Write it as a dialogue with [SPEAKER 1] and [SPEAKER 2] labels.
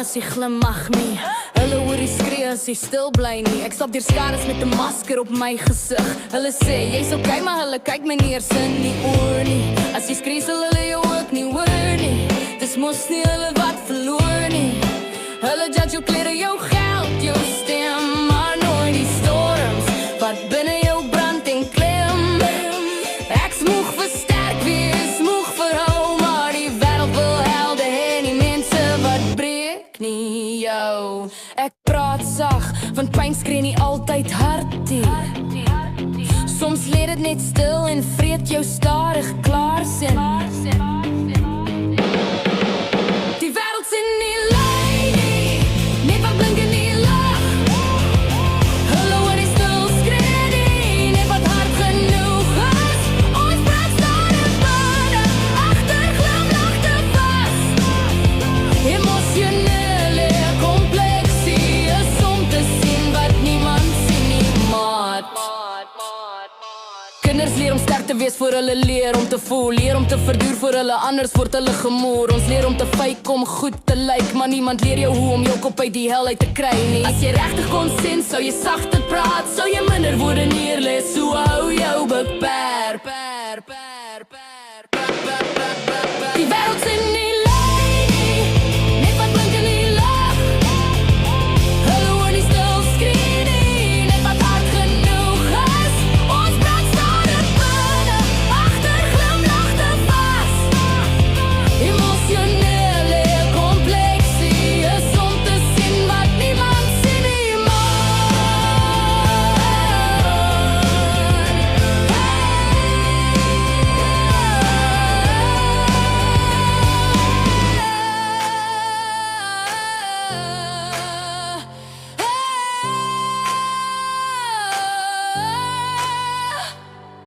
[SPEAKER 1] as jy glimlach nie. Hulle hoor die skree as jy stil bly nie. Ek stap deur skares met 'n masker op my gesig. Hulle sê jy's okay, maar hulle kyk my nie eers in die oor nie. As jy skree sal hulle jou ook nie hoor nie. Dis mos nie hulle wat verloor nie. Hulle judge jou klere, jou geld, jou stem, maar nooit die storms wat binne jou brand en klem. Ek's moeg vir sterk wees, moeg vir hou, maar die wêreld wil helde hê nie mense wat breek nie jou. Ek praat sag, want pyn skree nie altyd hard nie. Soms lê dit net stil en vreet jou stadig klaar sin. Die wêreld sien nie lei nie, net wat blink in die lig. Hulle hoor nie stil skree nie, net wat hard genoeg is. Ons praat stadig binne, agter glimlagte vas. Emosionele kompleksie is om te sien wat niemand sien nie, maat. Kinders leer om sterk te wees voor hulle leer om te voel. Leer om te verduur voor hulle, anders word hulle gemoer. Ons leer om te fake om goed te lyk, maar niemand leer jou hoe om jou kop uit die hel uit te kry nie. As jy regtig kon sien, sou jy sagter praat, sou jy minder woorde neerlê, so hou jou beperk.